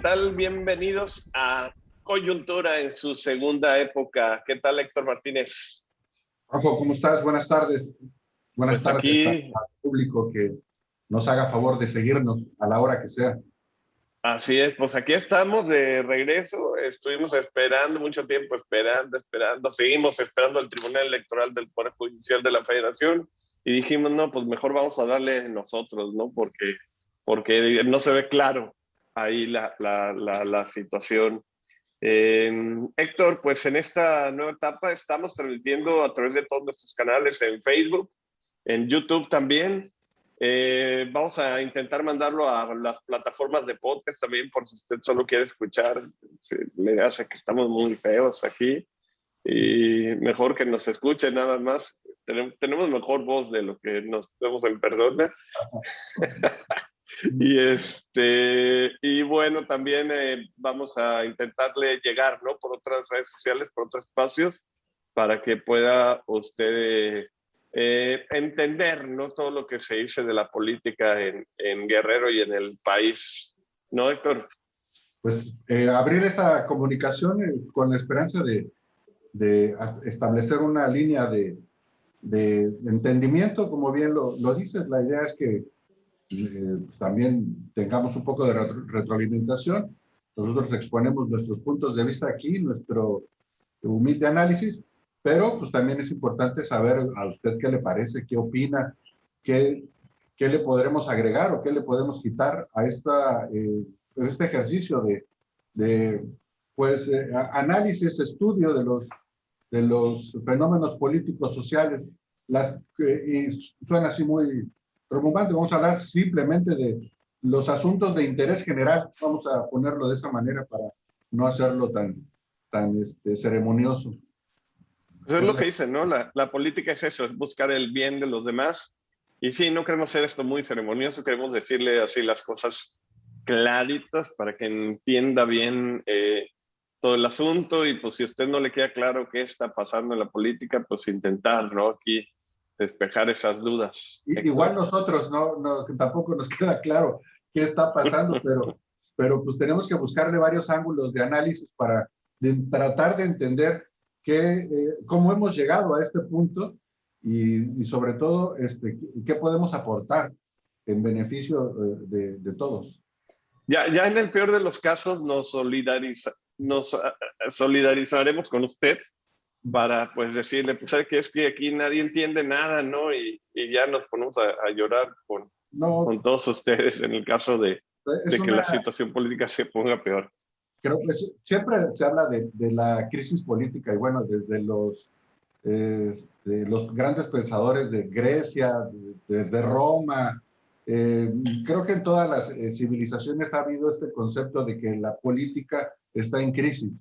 tal? Bienvenidos a Coyuntura en su segunda época. ¿Qué tal, Héctor Martínez? Rafa, ¿cómo estás? Buenas tardes. Buenas Pues tardes aquí, al público que nos haga favor de seguirnos a la hora que sea. así es, pues aquí estamos de regreso. Estuvimos esperando mucho tiempo, esperando. Seguimos esperando al Tribunal Electoral del Poder Judicial de la Federación y dijimos, no, pues mejor vamos a darle nosotros, ¿no? Porque no se ve claro ahí la situación. Héctor, pues en esta nueva etapa estamos transmitiendo a través de todos nuestros canales en Facebook, en YouTube también. Vamos a intentar mandarlo a las plataformas de podcast también, por si usted solo quiere escuchar. Le hace que estamos muy feos aquí y mejor que nos escuche nada más. Tenemos mejor voz de lo que nos vemos en persona. Y bueno, también vamos a intentarle llegar, ¿no? Por otras redes sociales, por otros espacios, para que pueda usted entender, ¿no? Todo lo que se dice de la política en Guerrero y en el país, ¿no, Héctor? Pues abrir esta comunicación con la esperanza de establecer una línea de entendimiento, como bien lo dices. La idea es que también tengamos un poco de retroalimentación. Nosotros exponemos nuestros puntos de vista aquí, nuestro humilde análisis, pero pues también es importante saber a usted qué le parece, qué opina, qué, qué le podremos agregar o qué le podemos quitar a este ejercicio de pues, análisis, estudio de los fenómenos políticos sociales. Y suena así muy remumbante. Vamos a hablar simplemente de los asuntos de interés general. Vamos a ponerlo de esa manera para no hacerlo tan ceremonioso. Eso es lo que dicen, ¿no? La política es eso, es buscar el bien de los demás. Y sí, no queremos hacer esto muy ceremonioso, queremos decirle así las cosas claritas para que entienda bien todo el asunto. Y pues si a usted no le queda claro qué está pasando en la política, pues intentar, ¿no? Aquí despejar esas dudas, Igual Héctor. nosotros, que tampoco nos queda claro qué está pasando, pero pues tenemos que buscarle varios ángulos de análisis para tratar de entender cómo hemos llegado a este punto y sobre todo qué podemos aportar en beneficio de todos. Ya en el peor de los casos nos solidarizaremos con usted para pues decirle, pues ¿sabe qué? Es que aquí nadie entiende nada, ¿no? Y ya nos ponemos a llorar No, con todos ustedes en el caso es de que una, la situación política se ponga peor. creo que siempre se habla de la crisis política y bueno, desde los grandes pensadores de Grecia, desde Roma. Creo que en todas las civilizaciones ha habido este concepto de que la política está en crisis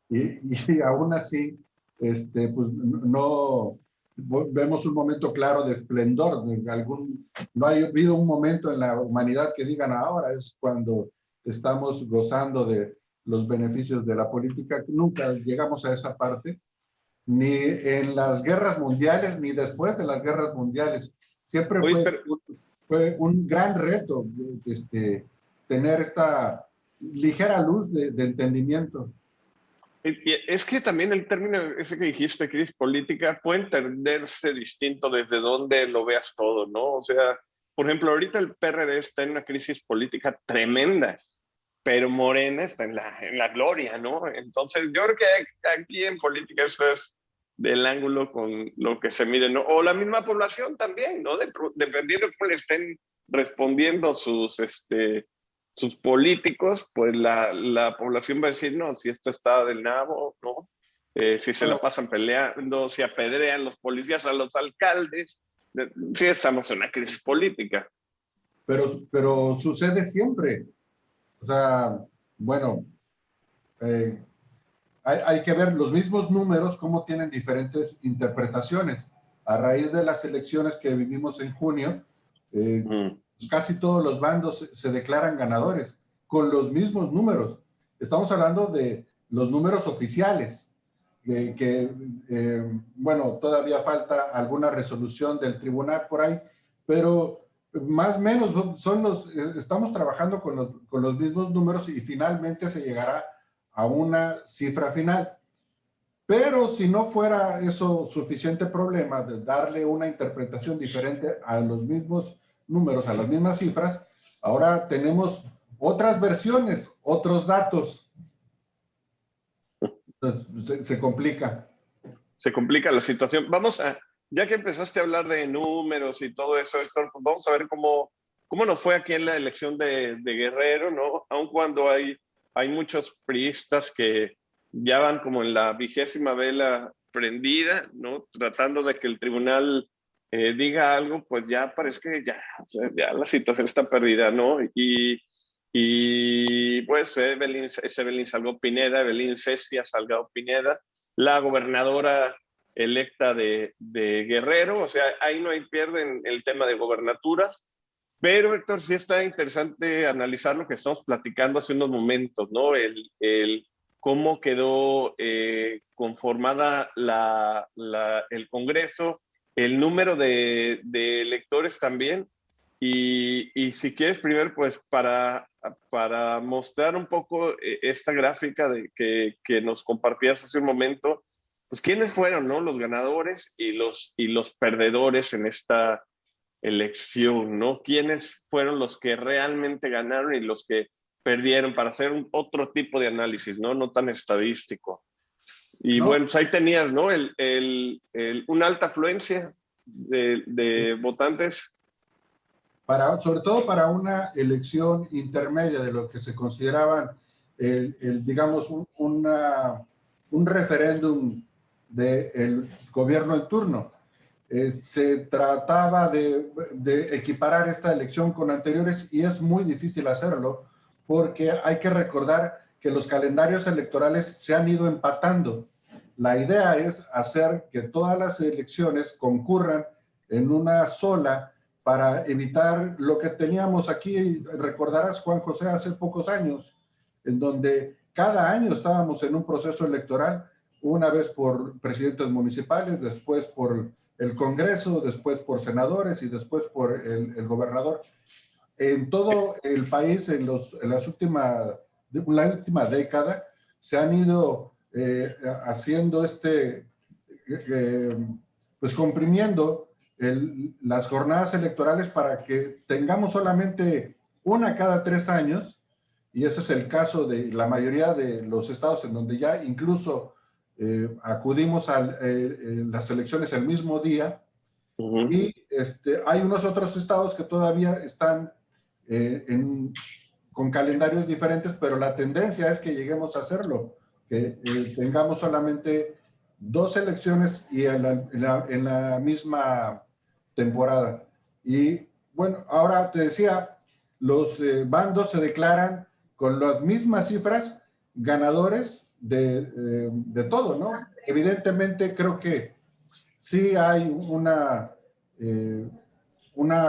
y aún así pues no vemos un momento claro de esplendor. No ha habido un momento en la humanidad que digan ahora es cuando estamos gozando de los beneficios de la política. Nunca llegamos a esa parte ni en las guerras mundiales, ni después de las guerras mundiales. Siempre Oye, pero fue un gran reto tener esta ligera luz de entendimiento. es que también el término ese que dijiste, crisis política, puede entenderse distinto desde donde lo veas todo, ¿no? O sea, por ejemplo, ahorita el PRD está en una crisis política tremenda, pero Morena está en la gloria, ¿no? Entonces, yo creo que aquí en política eso es del ángulo con lo que se mide, ¿no? O la misma población también, ¿no? Dependiendo de cómo le estén respondiendo sus políticos, pues la población va a decir, no, si esto está del nabo, ¿no? Si se la Bueno, pasan peleando, si apedrean los policías a los alcaldes, sí estamos en una crisis política. pero sucede siempre. O sea, bueno, eh, hay que ver los mismos números, cómo tienen diferentes interpretaciones. A raíz de las elecciones que vivimos en junio, eh, Mm. casi todos los bandos se declaran ganadores, con los mismos números. Estamos hablando de los números oficiales, bueno, todavía falta alguna resolución del tribunal por ahí, pero más o menos estamos trabajando con los mismos números y finalmente se llegará a una cifra final. Pero si no fuera eso suficiente problema de darle una interpretación diferente a los mismos números, a las mismas cifras, ahora tenemos otras versiones, otros datos. Entonces, se complica. Se complica la situación. Ya que empezaste a hablar de números y todo eso, Héctor, pues vamos a ver cómo nos fue aquí en la elección de Guerrero, ¿no? Aun cuando hay muchos priistas que ya van como en la 20ª vela prendida, ¿no? Tratando de que el tribunal diga algo, pues ya parece que ya, o sea, ya la situación está perdida, ¿no? Y pues Evelyn Salgado Pineda, Evelyn Cecia Salgado Pineda, la gobernadora electa de Guerrero, o sea, ahí no hay pierde en el tema de gobernaturas, pero Héctor, sí está interesante analizar lo que estamos platicando hace unos momentos, ¿no? El cómo quedó conformada el Congreso, el número de electores también, y si quieres primero, pues para mostrar un poco esta gráfica que nos compartías hace un momento, pues quiénes fueron, ¿no? Los ganadores y los perdedores en esta elección, ¿no? ¿Quiénes fueron los que realmente ganaron y los que perdieron para hacer otro tipo de análisis, ¿no? No tan estadístico. Y ¿No? bueno, pues ahí tenías, ¿no? Una alta afluencia de votantes. Sobre todo para una elección intermedia de lo que se consideraban, digamos, un referéndum del gobierno en turno. Se trataba de equiparar esta elección con anteriores y es muy difícil hacerlo porque hay que recordar que los calendarios electorales se han ido empatando. La idea es hacer que todas las elecciones concurran en una sola para evitar lo que teníamos aquí, recordarás, Juan José, hace pocos años, en donde cada año estábamos en un proceso electoral, una vez por presidentes municipales, después por el Congreso, después por senadores y después por el gobernador. En todo el país, la última década, se han ido haciendo pues comprimiendo las jornadas electorales para que tengamos solamente una cada 3 años, y ese es el caso de la mayoría de los estados en donde ya incluso acudimos a las elecciones el mismo día, y hay unos otros estados que todavía están con calendarios diferentes, pero la tendencia es que lleguemos a hacerlo, que tengamos solamente 2 elecciones y en la misma temporada. Y bueno, ahora te decía, los bandos se declaran con las mismas cifras ganadores de todo, ¿no? Evidentemente creo que sí hay una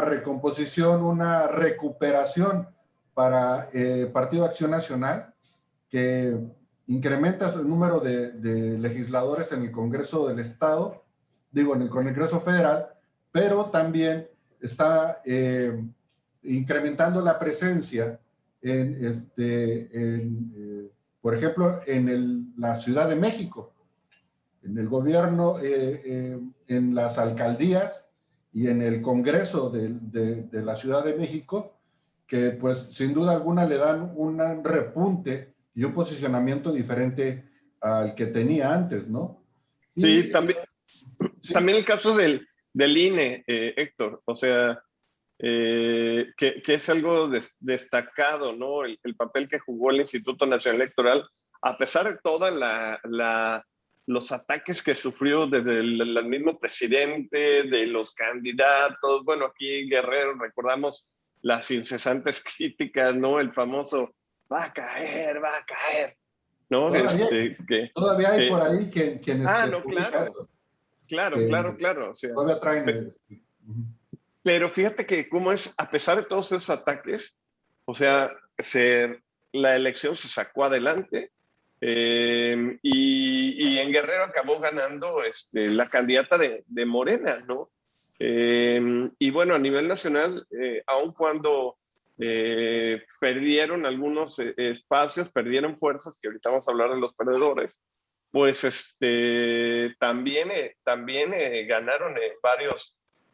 recomposición, una recuperación para Partido Acción Nacional, que incrementa el número de legisladores en el Congreso del Estado, digo, en el Congreso Federal, pero también está incrementando la presencia por ejemplo, en la Ciudad de México, en el gobierno, en las alcaldías y en el Congreso de la Ciudad de México, que pues sin duda alguna le dan un repunte y un posicionamiento diferente al que tenía antes, ¿no? Sí, Y sí, también el caso del INE, Héctor, o sea, que es algo destacado, ¿no? El papel que jugó el Instituto Nacional Electoral, a pesar de todos los ataques que sufrió desde el mismo presidente, de los candidatos, bueno, aquí en Guerrero recordamos las incesantes críticas, ¿no? El famoso, va a caer, ¿no? todavía, todavía hay por Que, ahí quienes no, publican claro, eso, claro, que claro, claro, o sea, todavía traen. pero fíjate que cómo es, a pesar de todos esos ataques, o sea, la elección se sacó adelante y en Guerrero acabó ganando la candidata de Morena, ¿no? Y bueno, a nivel nacional, aun cuando perdieron algunos espacios, perdieron fuerzas, que ahorita vamos a hablar de los perdedores, pues también ganaron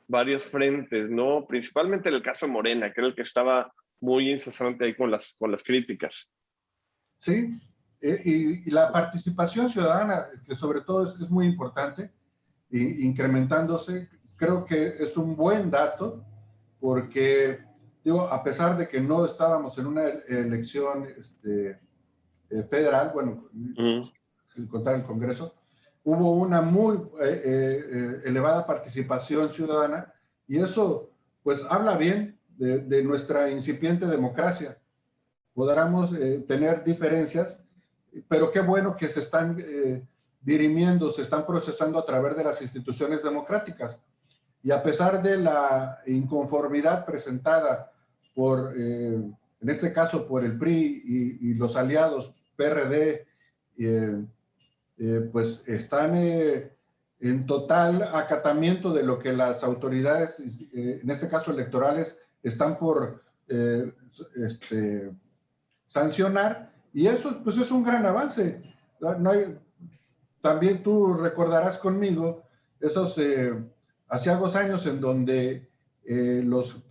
varios frentes, ¿no? Principalmente en el caso de Morena, que era el que estaba muy incesante ahí con las críticas. Sí, y la participación ciudadana, que sobre todo es muy importante, incrementándose, creo que es un buen dato, porque, digo, a pesar de que no estábamos en una elección federal, bueno, Mm. sin contar el Congreso, hubo una muy elevada participación ciudadana, y eso, pues, habla bien de nuestra incipiente democracia. Podamos tener diferencias, pero qué bueno que se están dirimiendo, se están procesando a través de las instituciones democráticas. Y a pesar de la inconformidad presentada por, en este caso, por el PRI y los aliados PRD, pues están en total acatamiento de lo que las autoridades, en este caso electorales, están por sancionar, y eso pues es un gran avance. No hay, también tú recordarás conmigo esos asiagos años en donde los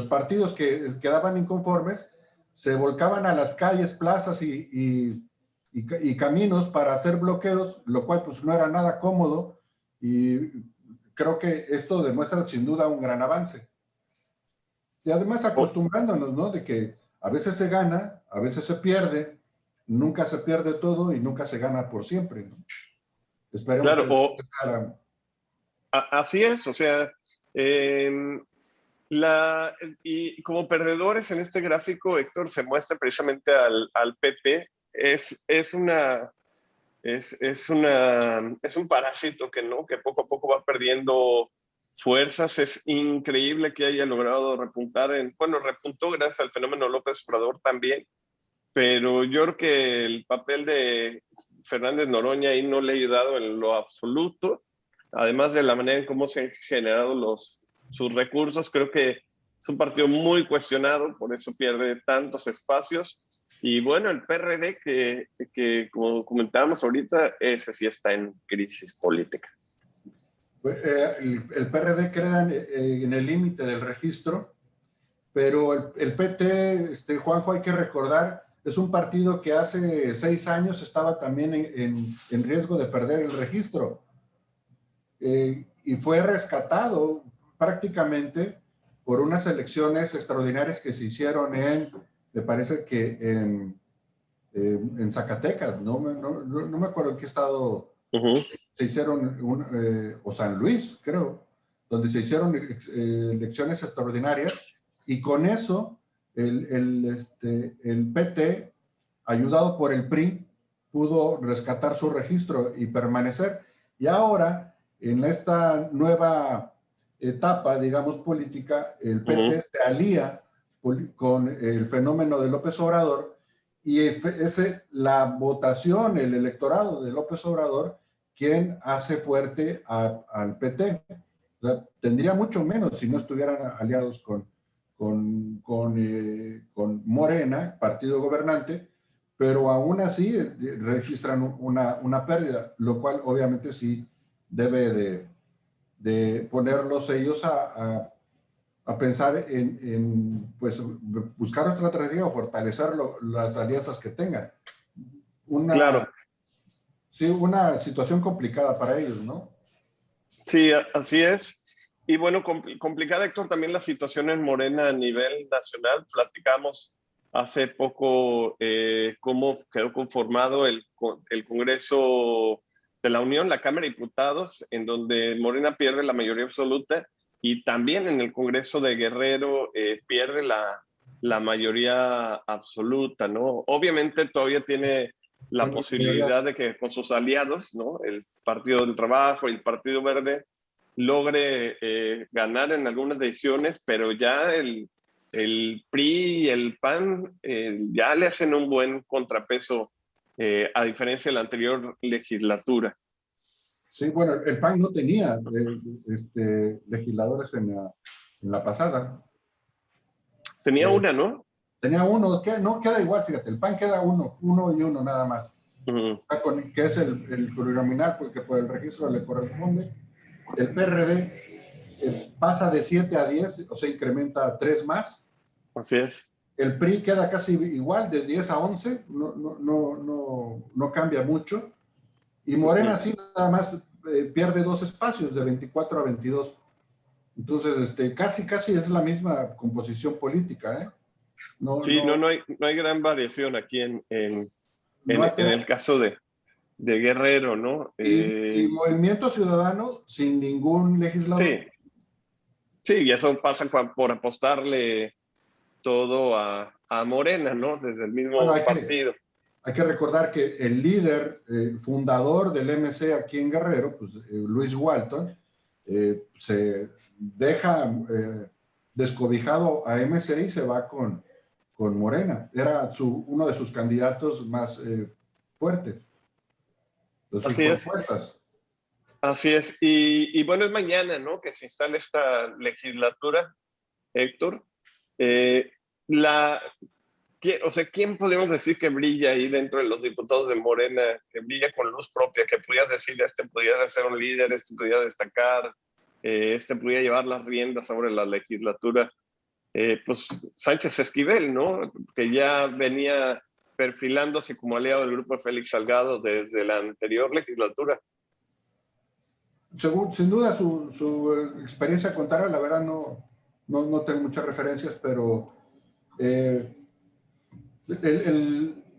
partidos que quedaban inconformes se volcaban a las calles, plazas y caminos para hacer bloqueos, lo cual pues no era nada cómodo, y creo que esto demuestra sin duda un gran avance. Y además O- acostumbrándonos, ¿no? De que a veces se gana, a veces se pierde, nunca se pierde todo y nunca se gana por siempre, ¿no? Esperemos claro, que así es, o sea, eh, y como perdedores en este gráfico, Héctor, se muestra precisamente al PP. Es un parásito que, ¿no? Que poco a poco va perdiendo fuerzas. Es increíble que haya logrado repuntar bueno, repuntó gracias al fenómeno López Obrador también, pero yo creo que el papel de Fernández Noroña ahí no le ha ayudado en lo absoluto, además de la manera en cómo se han generado sus recursos. Creo que es un partido muy cuestionado, por eso pierde tantos espacios. Y bueno, el PRD, que como comentábamos ahorita, ese sí está en crisis política. el PRD queda en el límite del registro, pero el PT, Juanjo, hay que recordar, es un partido que hace 6 años estaba también en riesgo de perder el registro, y fue rescatado prácticamente por unas elecciones extraordinarias que se hicieron me parece que en Zacatecas, no me acuerdo en qué estado se hicieron, o San Luis, creo, donde se hicieron elecciones extraordinarias, y con eso el PT, ayudado por el PRI, pudo rescatar su registro y permanecer. Y ahora, en esta nueva etapa, digamos, política, el PT se alía con el fenómeno de López Obrador, y es la votación, el electorado de López Obrador, quien hace fuerte al PT. O sea, tendría mucho menos si no estuvieran aliados con Morena, partido gobernante, pero aún así registran una pérdida, lo cual obviamente sí debe de ponerlos ellos a pensar pues, buscar otra estrategia o fortalecer las alianzas que tengan. Claro, Sí, una situación complicada para ellos, ¿no? sí, así es. Y bueno, complicada, Héctor, también la situación en Morena a nivel nacional. Platicamos hace poco cómo quedó conformado el Congreso de la Unión, la Cámara de Diputados, en donde Morena pierde la mayoría absoluta, y también en el Congreso de Guerrero pierde la mayoría absoluta, ¿no? Obviamente todavía tiene la posibilidad de que con sus aliados, ¿no? El Partido del Trabajo y el Partido Verde, logre ganar en algunas decisiones, pero ya el PRI y el PAN ya le hacen un buen contrapeso, a diferencia de la anterior legislatura. Sí, bueno, el PAN no tenía legisladores en la pasada. Tenía una, ¿no? Tenía uno, que no queda igual, fíjate, el PAN queda uno y uno nada más. Uh-huh. Que es el plurinominal, porque por el registro le corresponde. El PRD pasa de 7 a 10, o sea, incrementa 3 más. Así es. El PRI queda casi igual, de 10 a 11, no cambia mucho. Y Morena sí nada más pierde 2 espacios, de 24 a 22. Entonces, casi es la misma composición política, ¿eh? Sí, no hay gran variación aquí en el caso de Guerrero, ¿no? Y Movimiento Ciudadano sin ningún legislador. Sí, y eso pasa por apostarle todo a Morena, ¿no? Desde el mismo partido. Hay que recordar que el líder fundador del MC aquí en Guerrero, pues, Luis Walton, se deja descobijado a MC y se va con Morena. Era uno de sus candidatos más fuertes. Así es. Así es. Y bueno, es mañana, ¿no? Que se instala esta legislatura, Héctor. ¿Quién podríamos decir que brilla ahí dentro de los diputados de Morena, que brilla con luz propia, que pudieras decir, pudiera ser un líder, pudiera destacar, pudiera llevar las riendas sobre la legislatura? Pues Sánchez Esquivel, ¿no? Que ya venía perfilándose como aliado del grupo de Félix Salgado desde la anterior legislatura. Sin duda su experiencia con Tara, la verdad no tengo muchas referencias, pero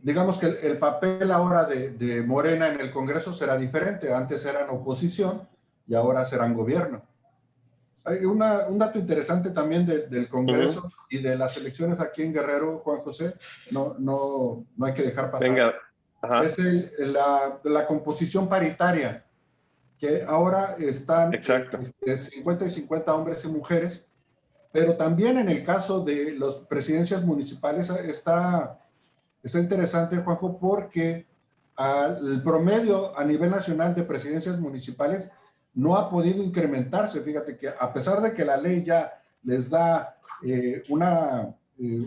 digamos que el papel ahora de Morena en el Congreso será diferente. Antes eran oposición y ahora serán gobierno. Hay un dato interesante también del Congreso y de las elecciones aquí en Guerrero, Juan José, no hay que dejar pasar. Venga. Es la composición paritaria, que ahora están 50 y 50 hombres y mujeres, pero también en el caso de las presidencias municipales está interesante, Juanjo, porque el promedio a nivel nacional de presidencias municipales no ha podido incrementarse. Fíjate que a pesar de que la ley ya les da una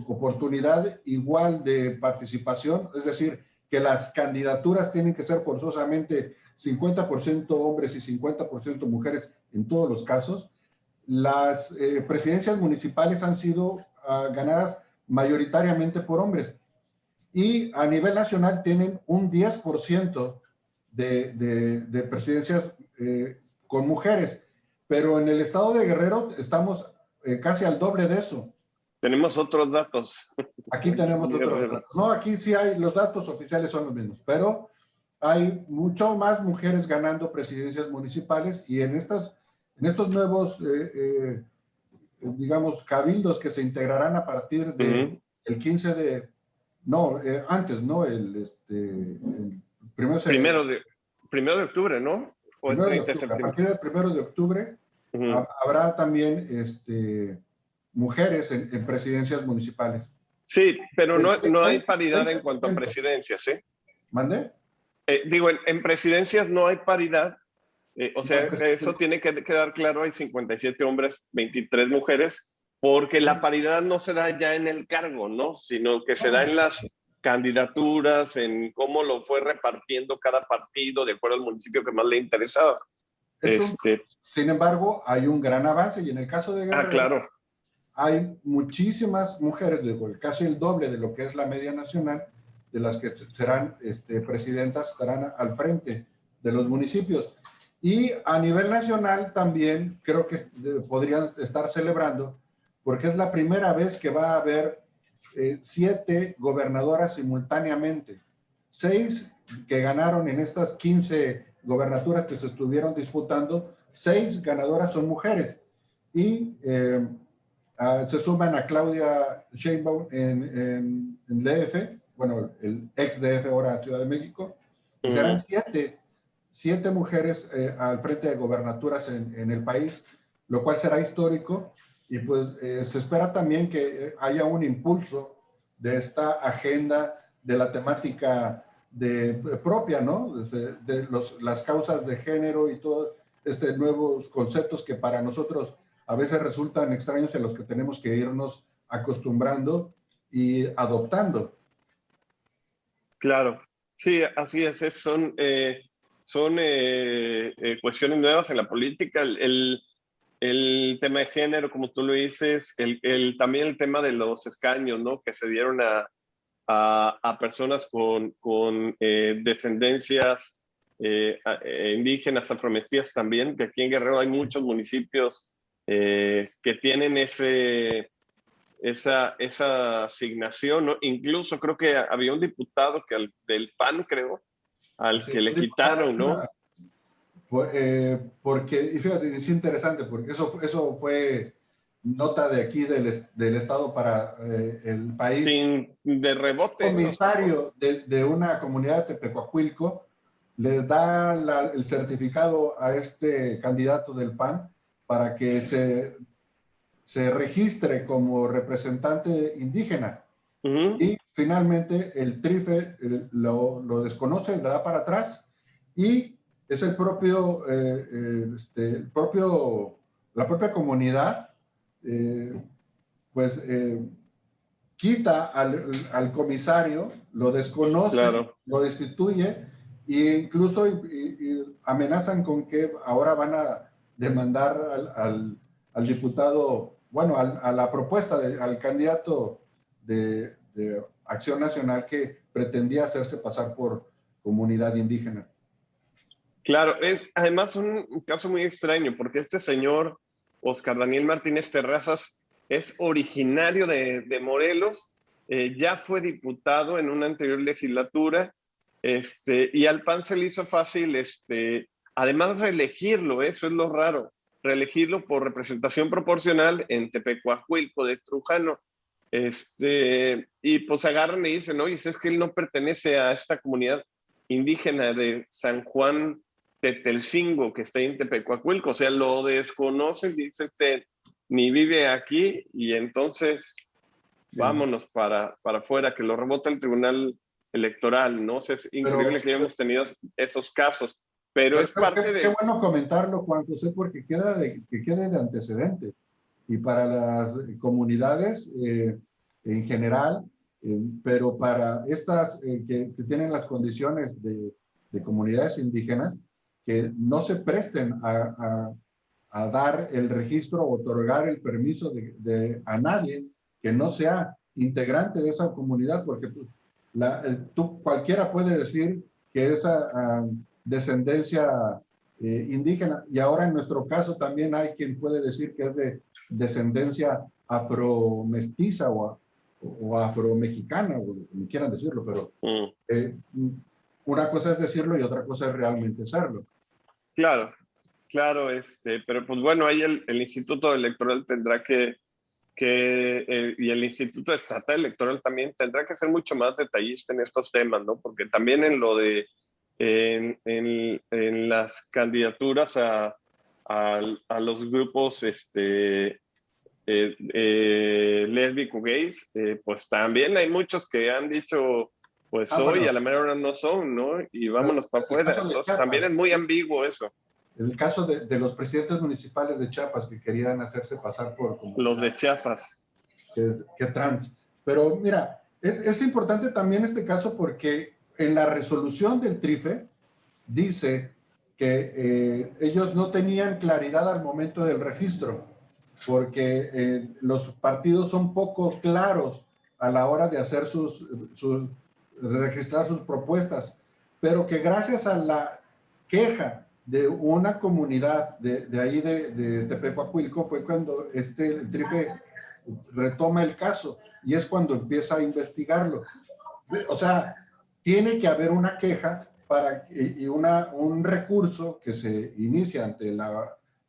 oportunidad igual de participación, es decir, que las candidaturas tienen que ser forzosamente 50% hombres y 50% mujeres en todos los casos, las presidencias municipales han sido ganadas mayoritariamente por hombres. Y a nivel nacional tienen un 10% de presidencias con mujeres, pero en el estado de Guerrero estamos casi al doble de eso. Tenemos otros datos. Aquí tenemos otros datos. No, aquí sí hay, los datos oficiales son los mismos, pero hay mucho más mujeres ganando presidencias municipales, y en estos nuevos, digamos, cabildos que se integrarán a partir del 15 de... No, antes, ¿no? El primero de octubre, ¿no? ¿O es 30 de septiembre? A partir del 1 de octubre habrá también mujeres en presidencias municipales. Sí, pero no hay paridad en cuanto a presidencias, ¿eh? ¿Mande? Digo, en presidencias no hay paridad. O sea, eso tiene que quedar claro. Hay 57 hombres, 23 mujeres, porque la paridad no se da ya en el cargo, ¿no? Sino que se da en las candidaturas, en cómo lo fue repartiendo cada partido de acuerdo al municipio que más le interesaba. Sin embargo, hay un gran avance, y en el caso de Guerrero, claro, hay muchísimas mujeres, casi el doble de lo que es la media nacional, de las que serán presidentas, estarán al frente de los municipios. Y a nivel nacional también creo que podrían estar celebrando, porque es la primera vez que va a haber 7 gobernadoras simultáneamente. 6 que ganaron en estas 15 gobernaturas que se estuvieron disputando, 6 ganadoras son mujeres. Y se suman a Claudia Sheinbaum en DF, bueno, el ex DF, ahora Ciudad de México, y serán 7 mujeres al frente de gobernaturas en el país, lo cual será histórico. Y pues se espera también que haya un impulso de esta agenda de la temática propia, ¿no? Las causas de género y todos nuevos conceptos que para nosotros a veces resultan extraños, en los que tenemos que irnos acostumbrando y adoptando. Claro, sí, así es, son cuestiones nuevas en la política, el tema de género, como tú lo dices, también el tema de los escaños, ¿no? Que se dieron a personas con descendencias indígenas, afromestizas también, que aquí en Guerrero hay muchos municipios que tienen esa asignación, ¿no? Incluso creo que había un diputado del PAN, creo, al Así, que le quitaron, ¿no? Porque, y fíjate, es interesante, porque eso fue nota de aquí del Estado para el país. De rebote. Comisario de una comunidad de Tepecuacuilco le da el certificado a este candidato del PAN para que se registre como representante indígena. Y finalmente el TRIFE lo desconoce, le da para atrás, y es la propia comunidad, pues quita al comisario, lo desconoce, Claro. lo destituye, e incluso amenazan con que ahora van a demandar al diputado, bueno, a la propuesta, al candidato de Acción Nacional, que pretendía hacerse pasar por comunidad indígena. Claro, es además un caso muy extraño, porque este señor, Oscar Daniel Martínez Terrazas, es originario de Morelos, ya fue diputado en una anterior legislatura, y al PAN se le hizo fácil, además reelegirlo, eso es lo raro, reelegirlo por representación proporcional en Tepecuacuilco de Trujano. Y pues agarran y dicen, oye, es que él no pertenece a esta comunidad indígena de San Juan Tetelcingo, que está en Tepecuacuilco, o sea, lo desconocen, dice ni vive aquí, y entonces vámonos para afuera, que lo rebota el Tribunal Electoral, ¿no? O sea, es increíble que hayamos tenido esos casos, pero es parte de... Qué bueno comentarlo, Juan José, porque que quede de antecedente. Y para las comunidades en general, pero para estas que tienen las condiciones de comunidades indígenas, que no se presten a dar el registro o otorgar el permiso a nadie que no sea integrante de esa comunidad, porque cualquiera puede decir que esa descendencia indígena, y ahora en nuestro caso también hay quien puede decir que es de descendencia afromestiza o afromexicana, o como quieran decirlo, pero una cosa es decirlo y otra cosa es realmente serlo. Claro, claro, pero pues bueno, ahí el Instituto Electoral tendrá y el Instituto Estatal Electoral también tendrá que ser mucho más detallista en estos temas, ¿no? Porque también en las candidaturas a los grupos lésbico gays, pues también hay muchos que han dicho, pues soy, bueno, a la mera hora no son, ¿no? Y vámonos para afuera. Entonces Chiapas, también es muy ambiguo eso. El caso de los presidentes municipales de Chiapas que querían hacerse pasar por... Los de Chiapas. Que trans. Pero mira, es importante también este caso porque en la resolución del TRIFE dice que ellos no tenían claridad al momento del registro, porque los partidos son poco claros a la hora de hacer registrar sus propuestas, pero que gracias a la queja de una comunidad de ahí de Tepecuacuilco fue cuando el TRIFE retoma el caso y es cuando empieza a investigarlo. O sea, tiene que haber una queja y un recurso que se inicia ante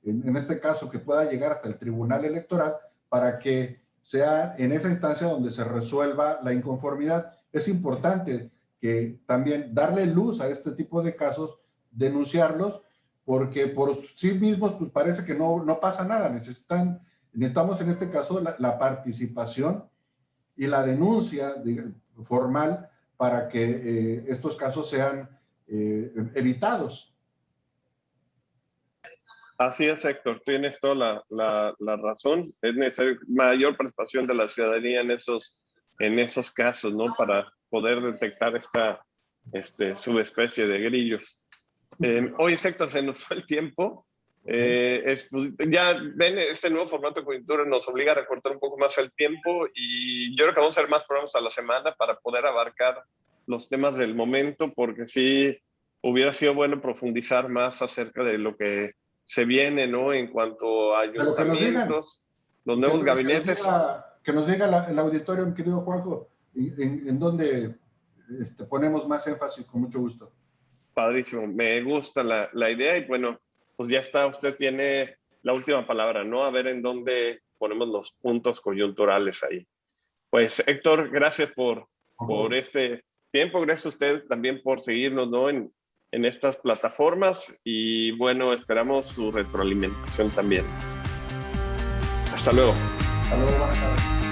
en este caso, que pueda llegar hasta el Tribunal Electoral para que sea en esa instancia donde se resuelva la inconformidad. Es importante que también darle luz a este tipo de casos, denunciarlos, porque por sí mismos pues parece que no pasa nada. Necesitamos en este caso la participación y la denuncia formal para que estos casos sean evitados. Así es, Héctor, tienes toda la razón. Es necesaria mayor participación de la ciudadanía en esos casos, ¿no? Para poder detectar esta subespecie de grillos. Hoy, Héctor, se nos fue el tiempo. Ya ven, este nuevo formato de coyuntura nos obliga a recortar un poco más el tiempo y yo creo que vamos a hacer más programas a la semana para poder abarcar los temas del momento, porque sí hubiera sido bueno profundizar más acerca de lo que se viene, ¿no? En cuanto a Pero que nos digan, ayuntamientos, los nuevos gabinetes. que nos diga el auditorio, mi querido Juanjo, en dónde ponemos más énfasis, con mucho gusto. Padrísimo, me gusta la idea y bueno, pues ya está, usted tiene la última palabra, ¿no? A ver en dónde ponemos los puntos coyunturales ahí. Pues Héctor, gracias por este tiempo, gracias a usted también por seguirnos, ¿no? En estas plataformas y bueno, esperamos su retroalimentación también. Hasta luego. Hasta luego, buenas tardes.